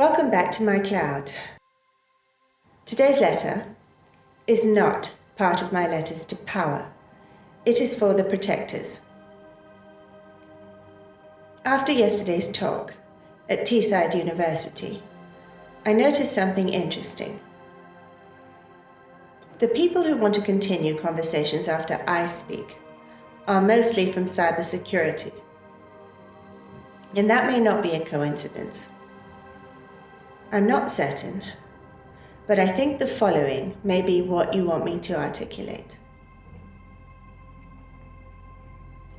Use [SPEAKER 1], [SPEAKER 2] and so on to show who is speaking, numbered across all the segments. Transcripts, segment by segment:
[SPEAKER 1] Welcome back to my cloud. Today's letter is not part of my letters to power. It is for the protectors. After yesterday's talk at Teesside University, I noticed something interesting. The people who want to continue conversations after I speak are mostly from CyberSecurity. And that may not be a coincidence. I'm not certain, but I think the following may be what you want me to articulate.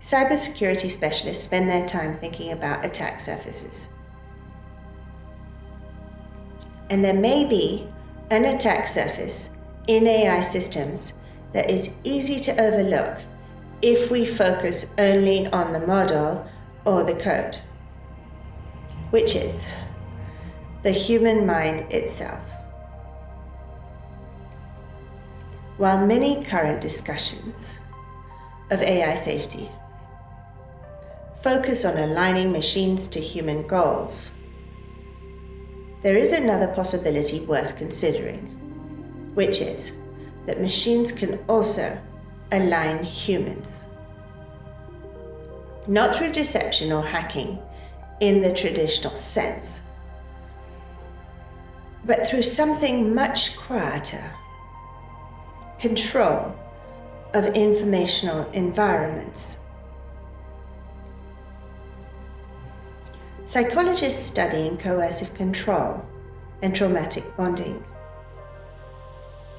[SPEAKER 1] Cybersecurity specialists spend their time thinking about attack surfaces. And there may be an attack surface in AI systems that is easy to overlook if we focus only on the model or the code, which is the human mind itself. While many current discussions of AI safety focus on aligning machines to human goals, there is another possibility worth considering, which is that machines can also align humans. Not through deception or hacking in the traditional sense, but through something much quieter: control of informational environments. Psychologists studying coercive control and traumatic bonding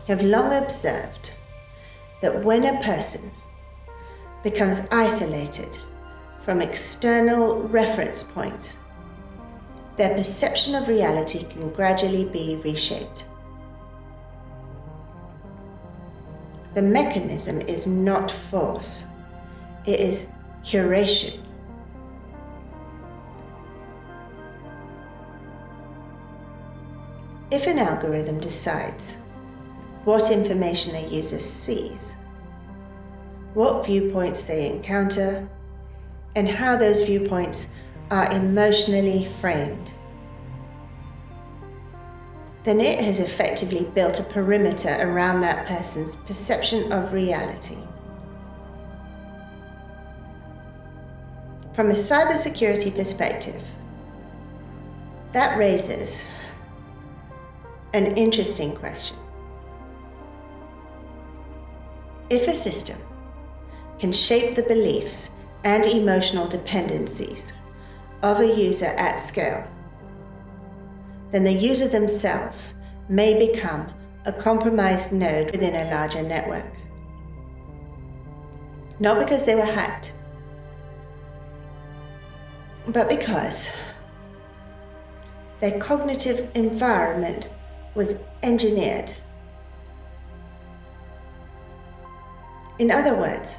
[SPEAKER 1] have long observed that when a person becomes isolated from external reference points, their perception of reality can gradually be reshaped. The mechanism is not force, it is curation. If an algorithm decides what information a user sees, what viewpoints they encounter, and how those viewpoints are emotionally framed, then it has effectively built a perimeter around that person's perception of reality. From a cybersecurity perspective, that raises an interesting question. If a system can shape the beliefs and emotional dependencies of a user at scale, then the user themselves may become a compromised node within a larger network. Not because they were hacked, but because their cognitive environment was engineered. In other words,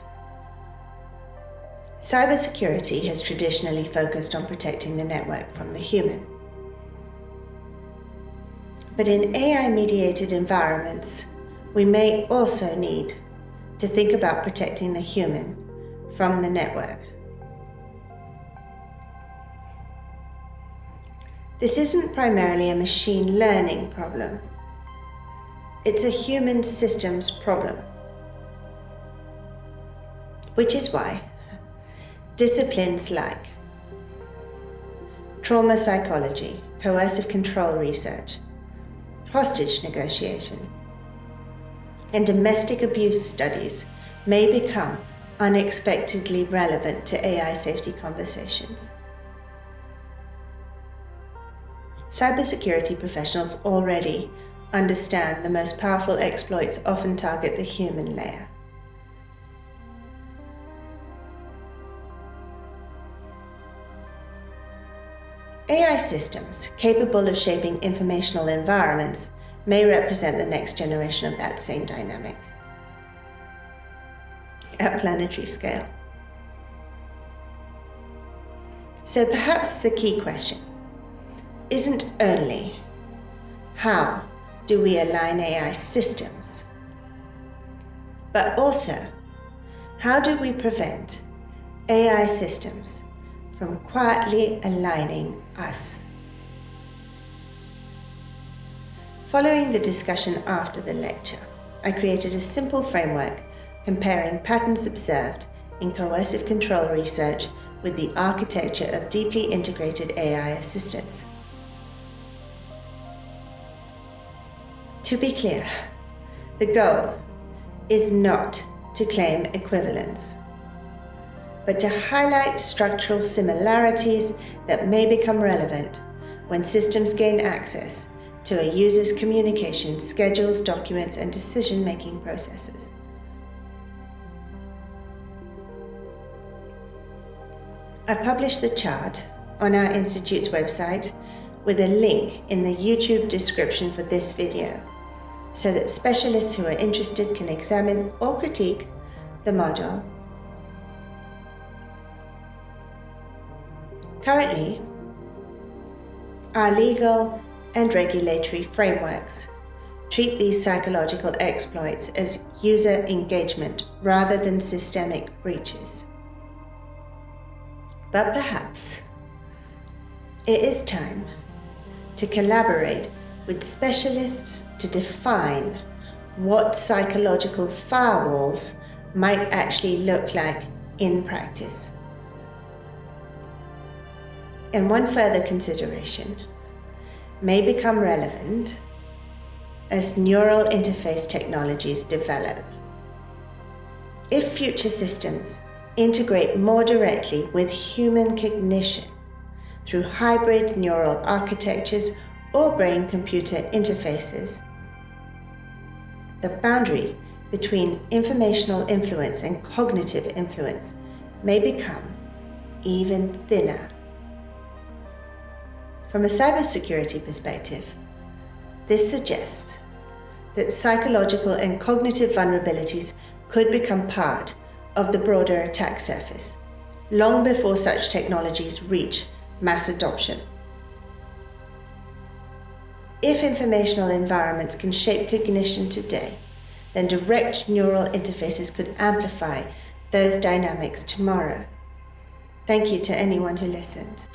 [SPEAKER 1] cybersecurity has traditionally focused on protecting the network from the human. But in AI-mediated environments, we may also need to think about protecting the human from the network. This isn't primarily a machine learning problem. It's a human systems problem. Which is why disciplines like trauma psychology, coercive control research, hostage negotiation, and domestic abuse studies may become unexpectedly relevant to AI safety conversations. Cybersecurity professionals already understand the most powerful exploits often target the human layer. AI systems capable of shaping informational environments may represent the next generation of that same dynamic at planetary scale. So perhaps the key question isn't only how do we align AI systems, but also how do we prevent AI systems from quietly aligning us? Following the discussion after the lecture, I created a simple framework comparing patterns observed in coercive control research with the architecture of deeply integrated AI assistants. To be clear, the goal is not to claim equivalence, but to highlight structural similarities that may become relevant when systems gain access to a user's communication, schedules, documents, and decision-making processes. I've published the chart on our Institute's website with a link in the YouTube description for this video, so that specialists who are interested can examine or critique the module. Currently, our legal and regulatory frameworks treat these psychological exploits as user engagement rather than systemic breaches. But perhaps it is time to collaborate with specialists to define what psychological firewalls might actually look like in practice. And one further consideration may become relevant as neural interface technologies develop. If future systems integrate more directly with human cognition through hybrid neural architectures or brain-computer interfaces, the boundary between informational influence and cognitive influence may become even thinner. From a cybersecurity perspective, this suggests that psychological and cognitive vulnerabilities could become part of the broader attack surface, long before such technologies reach mass adoption. If informational environments can shape cognition today, then direct neural interfaces could amplify those dynamics tomorrow. Thank you to anyone who listened.